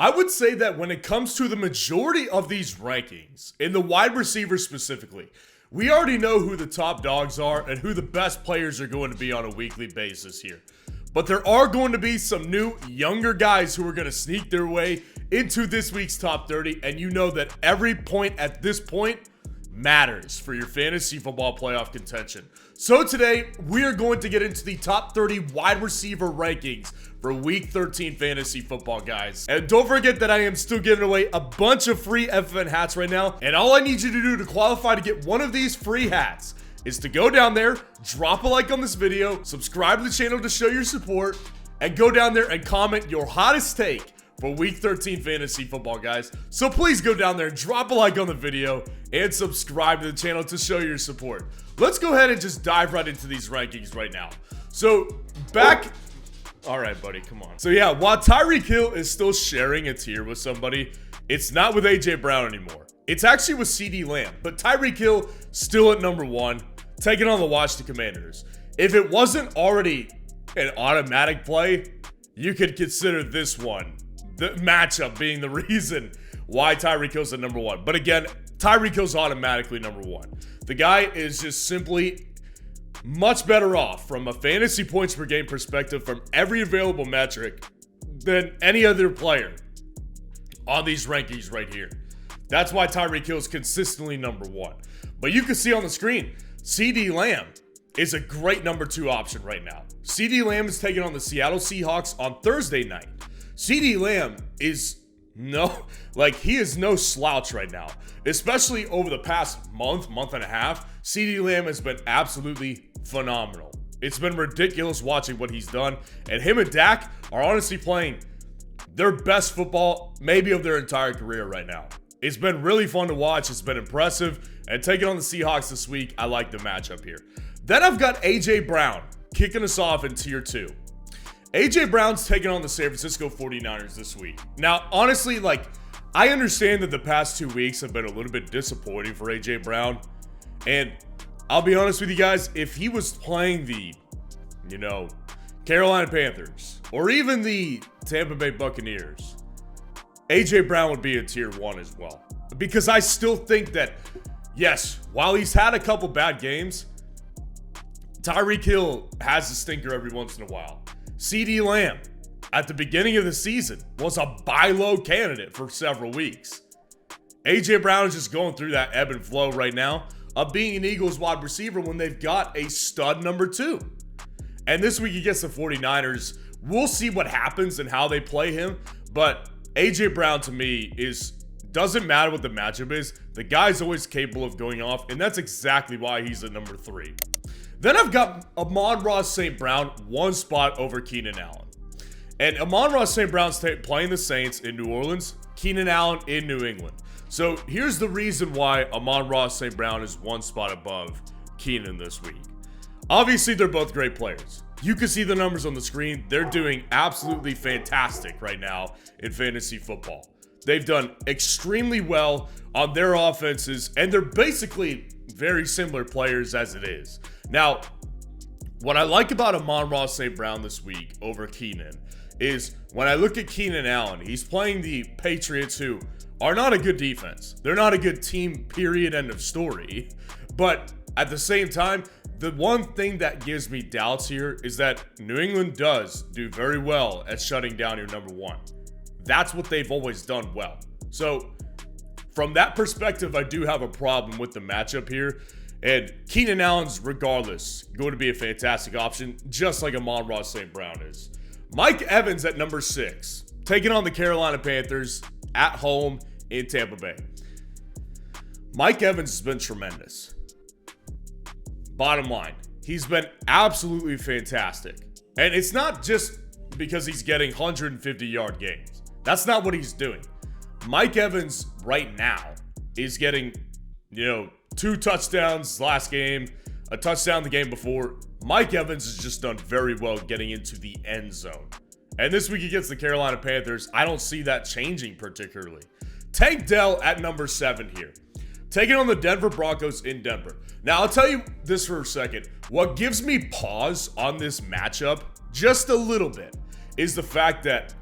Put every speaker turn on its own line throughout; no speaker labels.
I would say that when it comes to the majority of these rankings, in the wide receivers specifically, we already know who the top dogs are and who the best players are going to be on a weekly basis here. But there are going to be some new, younger guys who are going to sneak their way into this week's top 30, and you know that every point at this point matters for your fantasy football playoff contention. So today, we are going to get into the top 30 wide receiver rankings for Week 13 fantasy football, guys. And don't forget that I am still giving away a bunch of free FFN hats right now, and all I need you to do to qualify to get one of these free hats is to go down there, drop a like on this video, subscribe to the channel to show your support, and go down there and comment your hottest take for Week 13 fantasy football, guys. So please go down there, drop a like on the video, and subscribe to the channel to show your support. Let's go ahead and just dive right into these rankings right now. So all right, buddy, come on. So yeah, while Tyreek Hill is still sharing a tier with somebody, it's not with AJ Brown anymore. It's actually with CeeDee Lamb, but Tyreek Hill still at number 1, taking on the Washington Commanders. If it wasn't already an automatic play, you could consider this one, the matchup, being the reason why Tyreek Hill's at number 1. But again, Tyreek Hill's automatically number 1. The guy is just simply much better off from a fantasy points per game perspective from every available metric than any other player on these rankings right here. That's why Tyreek Hill is consistently number 1. But you can see on the screen, CeeDee Lamb is a great number 2 option right now. CeeDee Lamb is taking on the Seattle Seahawks on Thursday night. CeeDee Lamb is he is no slouch right now. Especially over the past month and a half, CeeDee Lamb has been absolutely phenomenal. It's been ridiculous watching what he's done. And him and Dak are honestly playing their best football maybe of their entire career right now. It's been really fun to watch. It's been impressive. And taking on the Seahawks this week, I like the matchup here. Then I've got AJ Brown kicking us off in tier 2. AJ Brown's taking on the San Francisco 49ers this week. Now, honestly, I understand that the past 2 weeks have been a little bit disappointing for AJ Brown. And I'll be honest with you guys, if he was playing the, Carolina Panthers or even the Tampa Bay Buccaneers, AJ Brown would be a tier 1 as well. Because I still think that, yes, while he's had a couple bad games, Tyreek Hill has a stinker every once in a while. CeeDee Lamb, at the beginning of the season, was a buy low candidate for several weeks. AJ Brown is just going through that ebb and flow right now of being an Eagles wide receiver when they've got a stud number 2. And this week against the 49ers, we'll see what happens and how they play him. But AJ Brown to me doesn't matter what the matchup is. The guy's always capable of going off, and that's exactly why he's at number 3. Then I've got Amon-Ra St. Brown 1 spot over Keenan Allen. And Amon-Ra St. Brown's playing the Saints in New Orleans, Keenan Allen in New England. So here's the reason why Amon-Ra St. Brown is 1 spot above Keenan this week. Obviously, they're both great players. You can see the numbers on the screen. They're doing absolutely fantastic right now in fantasy football. They've done extremely well on their offenses, and they're basically very similar players as it is. Now, what I like about Amon-Ra St. Brown this week over Keenan is when I look at Keenan Allen, he's playing the Patriots, who are not a good defense. They're not a good team, period, end of story. But at the same time, the one thing that gives me doubts here is that New England does do very well at shutting down your number 1. That's what they've always done well. So from that perspective, I do have a problem with the matchup here. And Keenan Allen's, regardless, going to be a fantastic option, just like Amon-Ra St. Brown is. Mike Evans at number 6, taking on the Carolina Panthers at home in Tampa Bay. Mike Evans has been tremendous. Bottom line, he's been absolutely fantastic. And it's not just because he's getting 150-yard games. That's not what he's doing. Mike Evans right now is getting, 2 touchdowns last game, a touchdown the game before. Mike Evans has just done very well getting into the end zone. And this week against the Carolina Panthers, I don't see that changing particularly. Tank Dell at number 7 here, taking on the Denver Broncos in Denver. Now, I'll tell you this for a second. What gives me pause on this matchup, just a little bit, is the fact that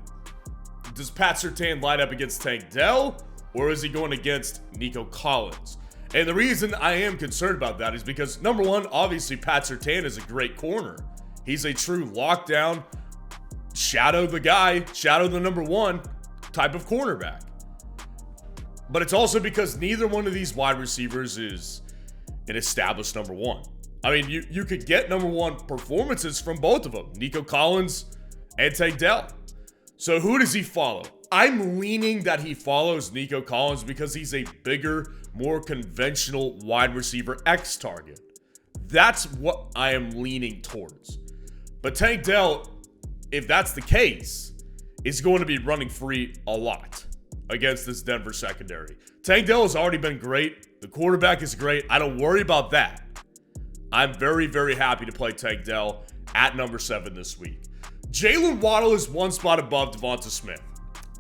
does Pat Surtain line up against Tank Dell, or is he going against Nico Collins? And the reason I am concerned about that is because, number one, obviously Pat Surtain is a great corner. He's a true lockdown, shadow the number one type of cornerback. But it's also because neither one of these wide receivers is an established number one. I mean, you could get number one performances from both of them, Nico Collins and Tank Dell. So who does he follow? I'm leaning that he follows Nico Collins because he's a bigger, more conventional wide receiver X target. That's what I am leaning towards. But Tank Dell, if that's the case, is going to be running free a lot against this Denver secondary. Tank Dell has already been great. The quarterback is great. I don't worry about that. I'm very, very happy to play Tank Dell at number 7 this week. Jaylen Waddle is one spot above Devonta Smith.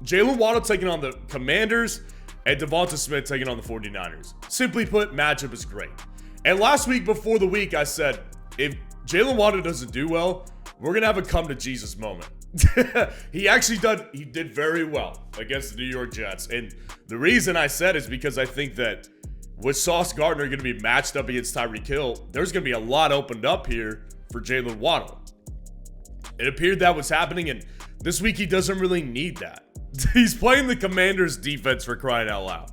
Jaylen Waddle taking on the Commanders and Devonta Smith taking on the 49ers. Simply put, matchup is great. And last week before the week, I said, if Jaylen Waddle doesn't do well, we're going to have a come to Jesus moment. He did very well against the New York Jets. And the reason I said is because I think that with Sauce Gardner going to be matched up against Tyreek Hill, there's going to be a lot opened up here for Jaylen Waddle. It appeared that was happening, and this week he doesn't really need that. He's playing the Commanders defense, for crying out loud.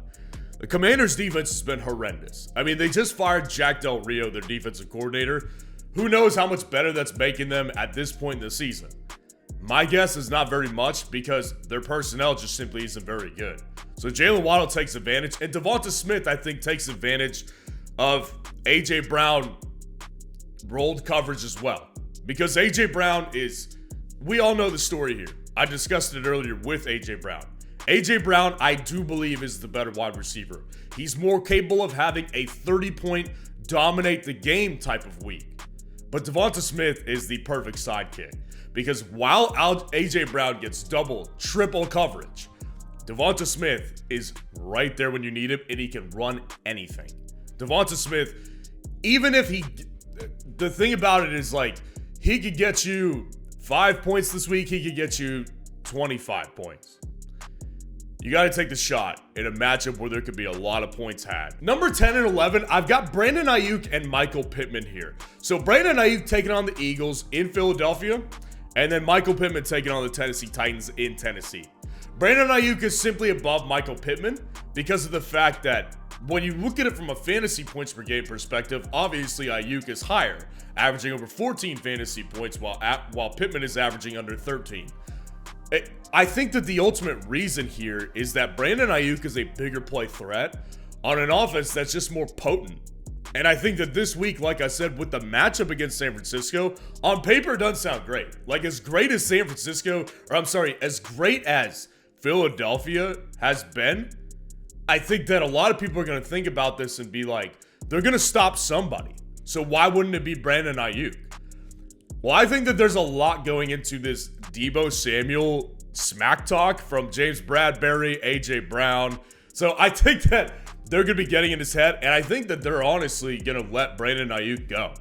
The Commanders defense has been horrendous. I mean, they just fired Jack Del Rio, their defensive coordinator. Who knows how much better that's making them at this point in the season? My guess is not very much because their personnel just simply isn't very good. So Jaylen Waddle takes advantage, and Devonta Smith, I think, takes advantage of A.J. Brown rolled coverage as well. Because A.J. Brown we all know the story here. I discussed it earlier with A.J. Brown. A.J. Brown, I do believe, is the better wide receiver. He's more capable of having a 30-point dominate the game type of week. But Devonta Smith is the perfect sidekick. Because while A.J. Brown gets double, triple coverage, Devonta Smith is right there when you need him, and he can run anything. Devonta Smith, even if the thing about it is, like, he could get you 5 points this week, he could get you 25 points. You got to take the shot in a matchup where there could be a lot of points had. Number 10 and 11, I've got Brandon Aiyuk and Michael Pittman here. So Brandon Aiyuk taking on the Eagles in Philadelphia, and then Michael Pittman taking on the Tennessee Titans in Tennessee. Brandon Aiyuk is simply above Michael Pittman because of the fact that when you look at it from a fantasy points per game perspective, obviously Aiyuk is higher, averaging over 14 fantasy points while Pittman is averaging under 13. I think that the ultimate reason here is that Brandon Aiyuk is a bigger play threat on an offense that's just more potent. And I think that this week, like I said, with the matchup against San Francisco, on paper it doesn't sound great. Like as great as as great as Philadelphia has been, I think that a lot of people are going to think about this and be like, they're going to stop somebody. So why wouldn't it be Brandon Aiyuk? Well, I think that there's a lot going into this Deebo Samuel smack talk from James Bradbury, A.J. Brown. So I think that they're going to be getting in his head, and I think that they're honestly going to let Brandon Aiyuk go.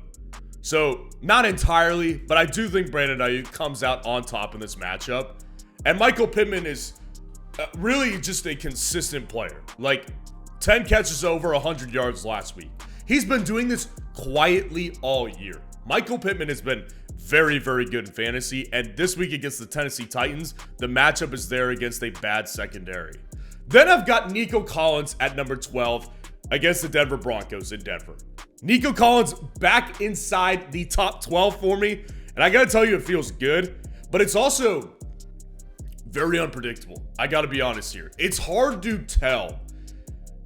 So not entirely, but I do think Brandon Aiyuk comes out on top in this matchup. And Michael Pittman is really just a consistent player. Like 10 catches over 100 yards last week. He's been doing this quietly all year. Michael Pittman has been very, very good in fantasy, and this week against the Tennessee Titans, the matchup is there against a bad secondary. Then I've got Nico Collins at number 12 against the Denver Broncos in Denver. Nico Collins back inside the top 12 for me, and I gotta tell you, it feels good, but it's also very unpredictable. I gotta be honest here. It's hard to tell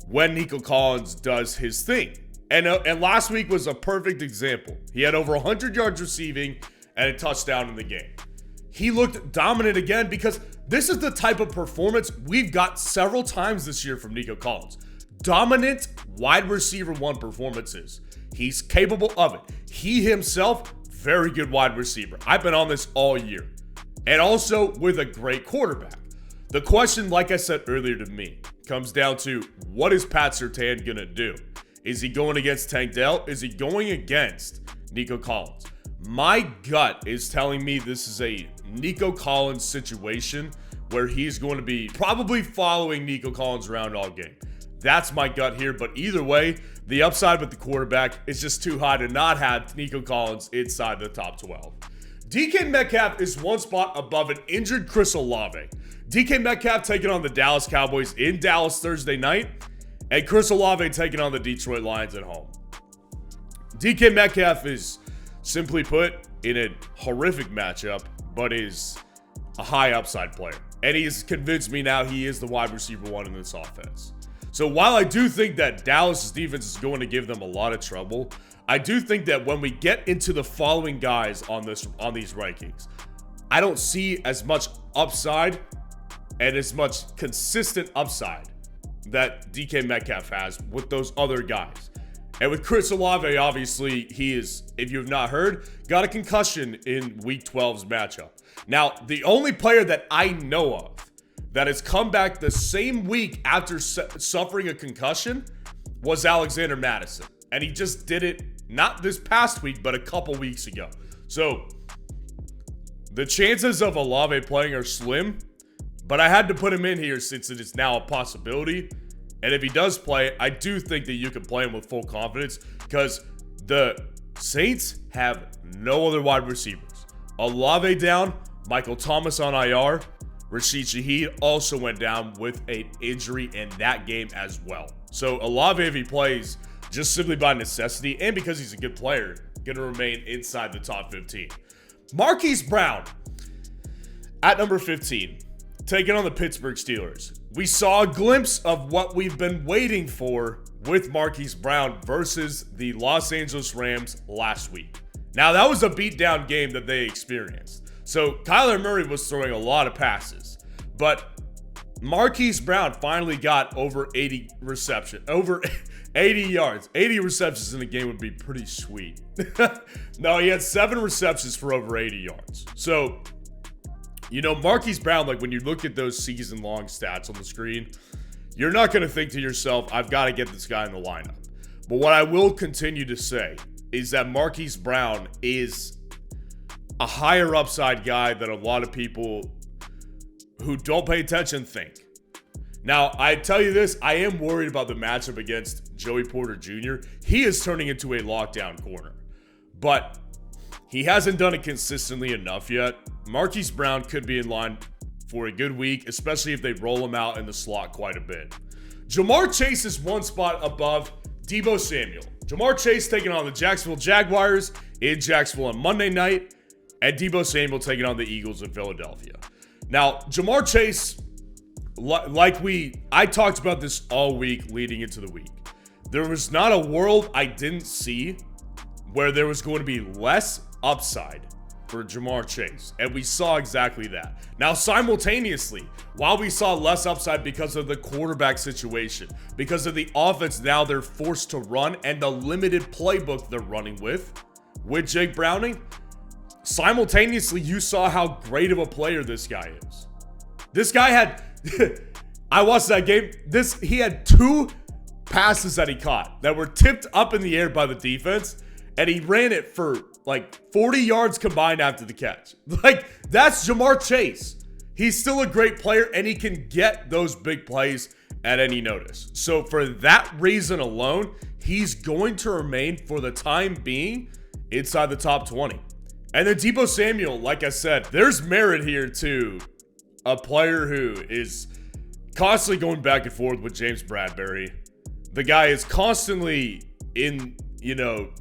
when Nico Collins does his thing. And last week was a perfect example. He had over 100 yards receiving and a touchdown in the game. He looked dominant again because this is the type of performance we've got several times this year from Nico Collins. Dominant wide receiver 1 performances. He's capable of it. He himself, very good wide receiver. I've been on this all year. And also with a great quarterback. The question, like I said earlier to me, comes down to what is Pat Surtain going to do? Is he going against Tank Dell? Is he going against Nico Collins? My gut is telling me this is a Nico Collins situation where he's going to be probably following Nico Collins around all game. That's my gut here, but either way, the upside with the quarterback is just too high to not have Nico Collins inside the top 12. DK Metcalf is one spot above an injured Chris Olave. DK Metcalf taking on the Dallas Cowboys in Dallas Thursday night, and Chris Olave taking on the Detroit Lions at home. DK Metcalf is, simply put, in a horrific matchup, but is a high upside player. And he's convinced me now he is the wide receiver one in this offense. So while I do think that Dallas' defense is going to give them a lot of trouble, I do think that when we get into the following guys on these rankings, I don't see as much upside and as much consistent upside that DK Metcalf has with those other guys. And with Chris Olave, obviously, he is, if you have not heard, got a concussion in Week 12's matchup. Now, the only player that I know of that has come back the same week after suffering a concussion was Alexander Mattison. And he just did it not this past week, but a couple weeks ago. So, the chances of Olave playing are slim, but I had to put him in here since it is now a possibility. And if he does play, I do think that you can play him with full confidence because the Saints have no other wide receivers. Olave down, Michael Thomas on IR. Rashid Shaheed also went down with an injury in that game as well. So Olave, if he plays, just simply by necessity and because he's a good player, going to remain inside the top 15. Marquise Brown at number 15, taking on the Pittsburgh Steelers. We saw a glimpse of what we've been waiting for with Marquise Brown versus the Los Angeles Rams last week. Now, that was a beatdown game that they experienced. So Kyler Murray was throwing a lot of passes, but Marquise Brown finally got over 80 yards. 80 receptions in a game would be pretty sweet. No, he had 7 receptions for over 80 yards. So, you know, Marquise Brown, like when you look at those season-long stats on the screen, you're not going to think to yourself, I've got to get this guy in the lineup. But what I will continue to say is that Marquise Brown is a higher upside guy than a lot of people who don't pay attention think. Now, I tell you this, I am worried about the matchup against Joey Porter Jr. He is turning into a lockdown corner, but he hasn't done it consistently enough yet. Marquise Brown could be in line for a good week, especially if they roll him out in the slot quite a bit. Jamar Chase is one spot above Deebo Samuel. Jamar Chase taking on the Jacksonville Jaguars in Jacksonville on Monday night, and Deebo Samuel taking on the Eagles in Philadelphia. Now, Jamar Chase, I talked about this all week leading into the week. There was not a world I didn't see where there was going to be less upside for Jamar Chase, and we saw exactly that. Now, simultaneously, while we saw less upside because of the quarterback situation, because of the offense now they're forced to run, and the limited playbook they're running with Jake Browning, simultaneously you saw how great of a player this guy is. This guy had I watched that game. He had 2 passes that he caught that were tipped up in the air by the defense, and he ran it for like 40 yards combined after the catch. Like, that's Jamar Chase. He's still a great player, and he can get those big plays at any notice. So for that reason alone, he's going to remain for the time being inside the top 20. And then Deebo Samuel, like I said, there's merit here to a player who is constantly going back and forth with James Bradbury. The guy is constantly in,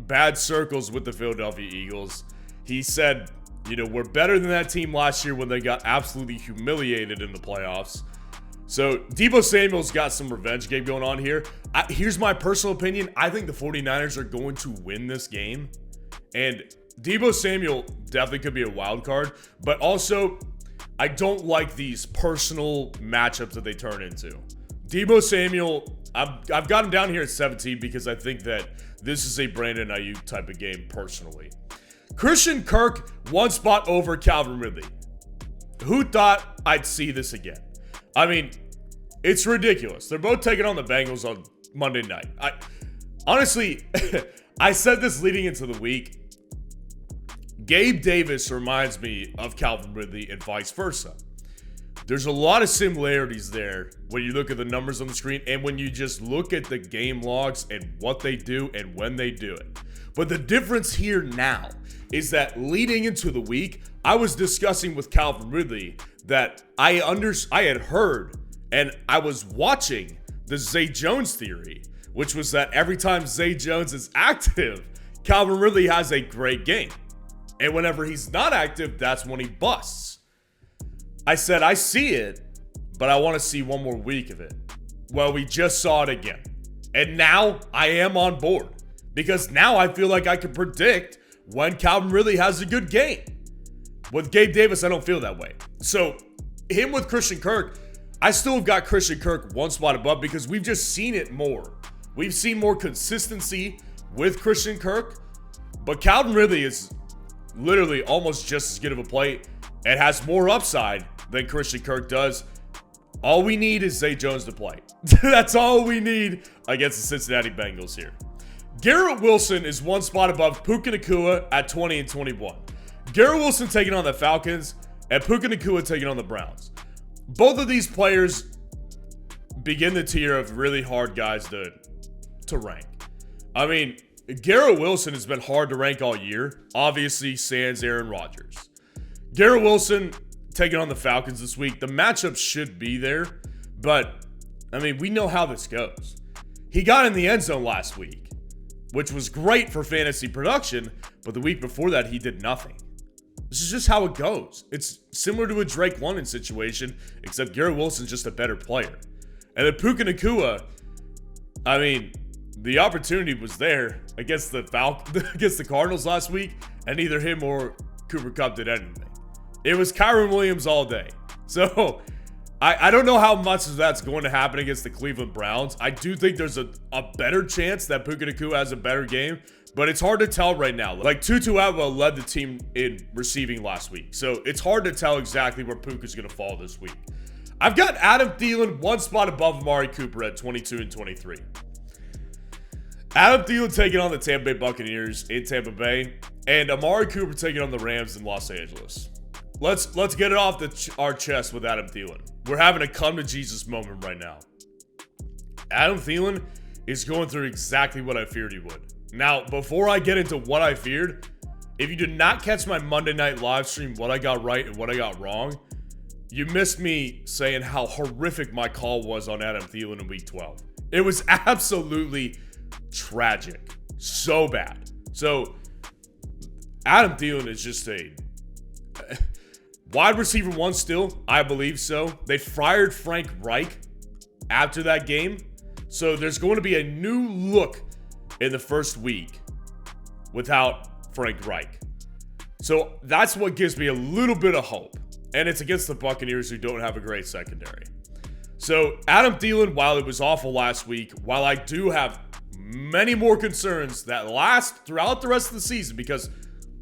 bad circles with the Philadelphia Eagles. He said, we're better than that team last year when they got absolutely humiliated in the playoffs. So Deebo Samuel's got some revenge game going on here. Here's my personal opinion. I think the 49ers are going to win this game. And Deebo Samuel definitely could be a wild card, but also I don't like these personal matchups that they turn into. Deebo Samuel, I've got him down here at 17 because I think that this is a Brandon Aiyuk type of game personally. Christian Kirk, one spot over Calvin Ridley. Who thought I'd see this again? I mean, it's ridiculous. They're both taking on the Bengals on Monday night. Honestly, I said this leading into the week. Gabe Davis reminds me of Calvin Ridley and vice versa. there's a lot of similarities there when you look at the numbers on the screen and when you just look at the game logs and what they do and when they do it. But the difference here now is that leading into the week, I was discussing with Calvin Ridley that I had heard and I was watching the Zay Jones theory, which was that every time Zay Jones is active, Calvin Ridley has a great game. And whenever he's not active, that's when he busts. I said, I see it, but I want to see one more week of it. Well, we just saw it again. And now I am on board because now I feel like I can predict when Calvin Ridley has a good game. With Gabe Davis, I don't feel that way. So him with Christian Kirk, I still have got Christian Kirk one spot above because we've just seen it more. We've seen more consistency with Christian Kirk, but Calvin Ridley is literally almost just as good of a play and has more upside than Christian Kirk does. All we need is Zay Jones to play. That's all we need against the Cincinnati Bengals here. Garrett Wilson is one spot above Puka Nacua at 20 and 21. Garrett Wilson taking on the Falcons and Puka Nacua taking on the Browns. Both of these players begin the tier of really hard guys to rank. I mean, Garrett Wilson has been hard to rank all year. Obviously, sans Aaron Rodgers. Garrett Wilson taking on the Falcons this week. The matchup should be there, but I mean, we know how this goes. He got in the end zone last week, which was great for fantasy production, but the week before that, he did nothing. This is just how it goes. It's similar to a Drake London situation, except Garrett Wilson's just a better player. And then Puka Nacua, I mean, the opportunity was there against the Cardinals last week, and neither him or Cooper Kupp did anything. It was Kyron Williams all day. So I don't know how much of that's going to happen against the Cleveland Browns. I do think there's a better chance that Puka Nacua has a better game, but it's hard to tell right now. Like Tutu Atwell led the team in receiving last week, so it's hard to tell exactly where Puka's going to fall this week. I've got Adam Thielen one spot above Amari Cooper at 22 and 23. Adam Thielen taking on the Tampa Bay Buccaneers in Tampa Bay, and Amari Cooper taking on the Rams in Los Angeles. Let's get it off our chest with Adam Thielen. We're having a come to Jesus moment right now. Adam Thielen is going through exactly what I feared he would. Now, before I get into what I feared, if you did not catch my Monday night live stream, what I got right and what I got wrong, you missed me saying how horrific my call was on Adam Thielen in Week 12. It was absolutely tragic. So bad. So, Adam Thielen is just a wide receiver one still, I believe so. They fired Frank Reich after that game. So there's going to be a new look in the first week without Frank Reich. So that's what gives me a little bit of hope. And it's against the Buccaneers, who don't have a great secondary. So Adam Thielen, while it was awful last week, while I do have many more concerns that last throughout the rest of the season because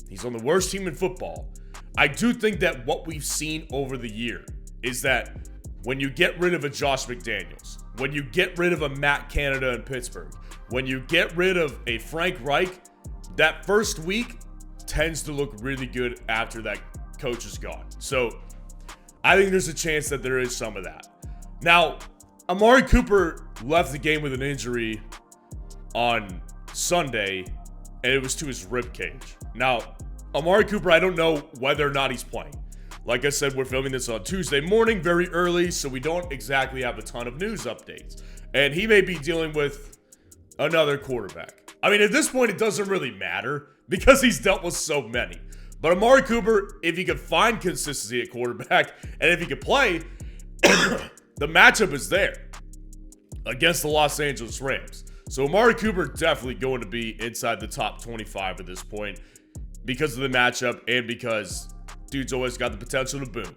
he's on the worst team in football, I do think that what we've seen over the year is that when you get rid of a Josh McDaniels, when you get rid of a Matt Canada in Pittsburgh, when you get rid of a Frank Reich, that first week tends to look really good after that coach is gone. So I think there's a chance that there is some of that. Now, Amari Cooper left the game with an injury on Sunday, and it was to his rib cage. Now, Amari Cooper, I don't know whether or not he's playing. Like I said, we're filming this on Tuesday morning, very early, so we don't exactly have a ton of news updates. And he may be dealing with another quarterback. I mean, at this point, it doesn't really matter because he's dealt with so many. But Amari Cooper, if he could find consistency at quarterback and if he could play, the matchup is there against the Los Angeles Rams. So Amari Cooper definitely going to be inside the top 25 at this point because of the matchup and because dude's always got the potential to boom.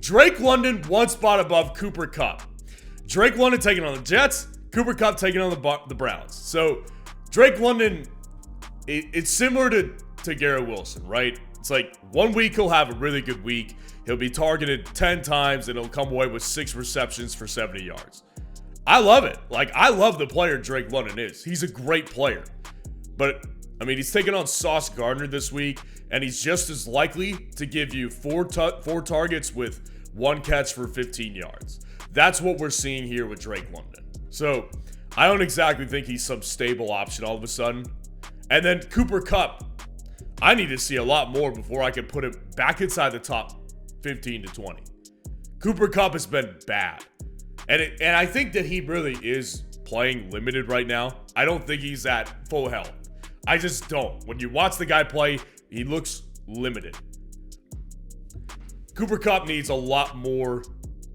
Drake London, one spot above Cooper Kupp. Drake London taking on the Jets, Cooper Kupp taking on the Browns. So Drake London, it's similar to Garrett Wilson, right? It's like 1 week he'll have a really good week. He'll be targeted 10 times and he'll come away with 6 receptions for 70 yards. I love it. Like, I love the player Drake London is. He's a great player. But, I mean, he's taking on Sauce Gardner this week, and he's just as likely to give you four targets with 1 catch for 15 yards. That's what we're seeing here with Drake London. So I don't exactly think he's some stable option all of a sudden. And then Cooper Kupp, I need to see a lot more before I can put him back inside the top 15 to 20. Cooper Kupp has been bad. And I think that he really is playing limited right now. I don't think he's at full health. I just don't. When you watch the guy play, he looks limited. Cooper Kupp needs a lot more,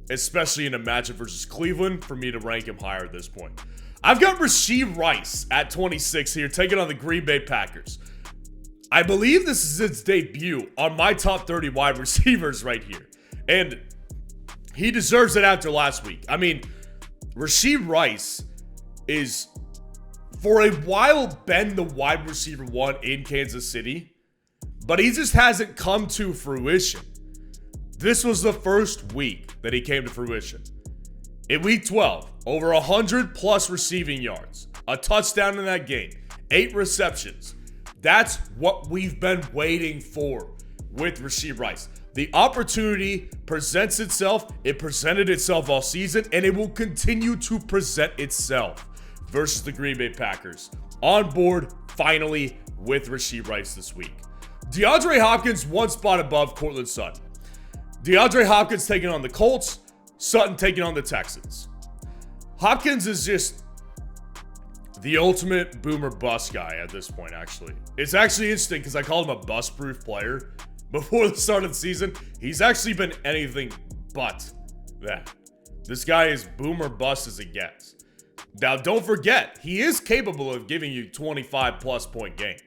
especially in a matchup versus Cleveland, for me to rank him higher at this point. I've got Rashid Rice at 26 here, taking on the Green Bay Packers. I believe this is his debut on my top 30 wide receivers right here. And he deserves it after last week. I mean, Rashid Rice is, for a while, been the wide receiver 1 in Kansas City, but he just hasn't come to fruition. This was the first week that he came to fruition. In week 12, over 100 plus receiving yards, a touchdown in that game, 8 receptions. That's what we've been waiting for with Rashid Rice. The opportunity presents itself. It presented itself all season, and it will continue to present itself versus the Green Bay Packers. On board, finally, with Rashid Rice this week. DeAndre Hopkins, 1 spot above Courtland Sutton. DeAndre Hopkins taking on the Colts, Sutton taking on the Texans. Hopkins is just the ultimate boomer bust guy at this point, actually. It's actually interesting because I called him a bust-proof player before the start of the season. He's actually been anything but that. This guy is boomer bust as it gets. Now, don't forget, he is capable of giving you 25-plus point game.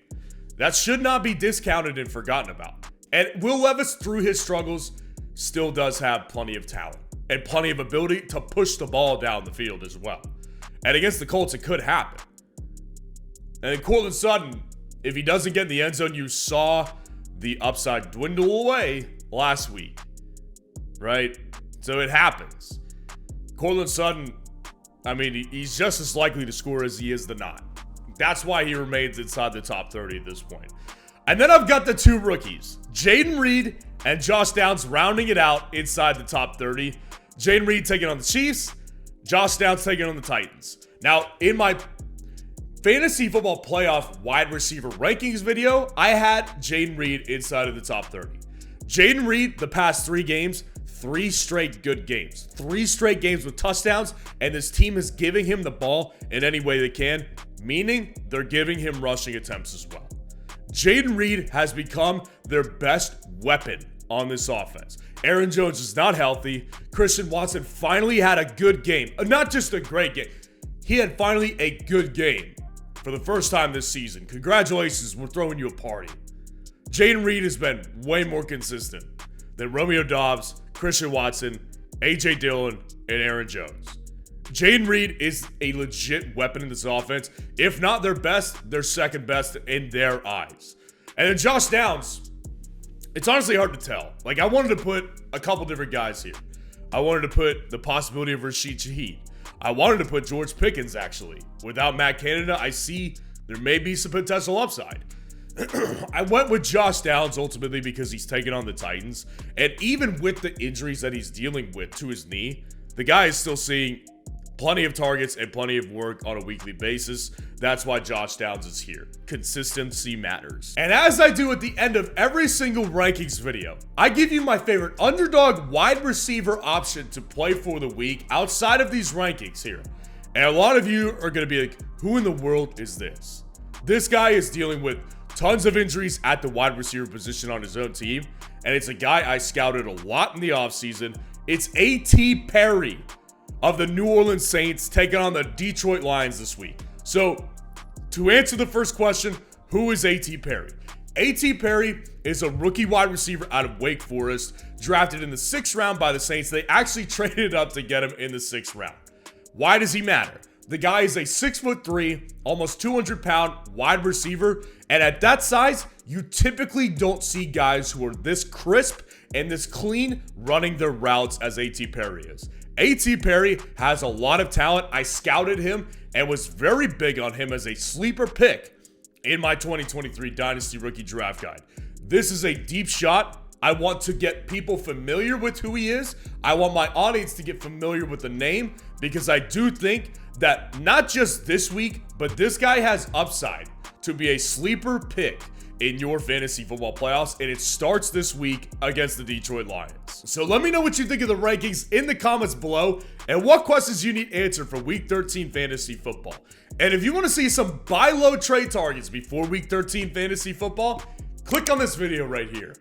That should not be discounted and forgotten about. And Will Levis, through his struggles, still does have plenty of talent and plenty of ability to push the ball down the field as well. And against the Colts, it could happen. And then Courtland Sutton, if he doesn't get in the end zone, you saw the upside dwindle away last week, right? So it happens. Courtland Sutton, I mean, he's just as likely to score as he is to not. That's why he remains inside the top 30 at this point. And then I've got the 2 rookies, Jaden Reed and Josh Downs, rounding it out inside the top 30. Jaden Reed taking on the Chiefs, Josh Downs taking on the Titans. Now, in my fantasy football playoff wide receiver rankings video, I had Jaden Reed inside of the top 30. Jaden Reed, the past 3 games, 3 straight good games. 3 straight games with touchdowns, and this team is giving him the ball in any way they can, meaning they're giving him rushing attempts as well. Jaden Reed has become their best weapon on this offense. Aaron Jones is not healthy. Christian Watson finally had a good game. Not just a great game. He had finally a good game for the first time this season. Congratulations, we're throwing you a party. Jaden Reed has been way more consistent than Romeo Doubs, Christian Watson, A.J. Dillon, and Aaron Jones. Jaden Reed is a legit weapon in this offense. If not their best, their second best in their eyes. And then Josh Downs, it's honestly hard to tell. Like, I wanted to put a couple different guys here. I wanted to put the possibility of Rashid Shaheed. I wanted to put George Pickens, actually. Without Matt Canada, I see there may be some potential upside. I went with Josh Downs ultimately because he's taking on the Titans. And even with the injuries that he's dealing with to his knee, the guy is still seeing plenty of targets and plenty of work on a weekly basis. That's why Josh Downs is here. Consistency matters. And as I do at the end of every single rankings video, I give you my favorite underdog wide receiver option to play for the week outside of these rankings here. And a lot of you are going to be like, who in the world is this? This guy is dealing with tons of injuries at the wide receiver position on his own team. And it's a guy I scouted a lot in the offseason. It's A.T. Perry of the New Orleans Saints taking on the Detroit Lions this week. So, to answer the first question, who is A.T. Perry? A.T. Perry is a rookie wide receiver out of Wake Forest, drafted in the 6th round by the Saints. They actually traded up to get him in the 6th round. Why does he matter? The guy is a 6'3", almost 200-pound wide receiver, and at that size, you typically don't see guys who are this crisp and this clean running their routes as A.T. Perry is. A.T. Perry has a lot of talent. I scouted him and was very big on him as a sleeper pick in my 2023 Dynasty Rookie Draft Guide. This is a deep shot I want to get people familiar with who he is. I want my audience to get familiar with the name, because I do think that not just this week, but this guy has upside to be a sleeper pick in your fantasy football playoffs, and it starts this week against the Detroit Lions. So let me know what you think of the rankings in the comments below, and what questions you need answered for week 13 fantasy football. And if you want to see some buy low trade targets before week 13 fantasy football, click on this video right here.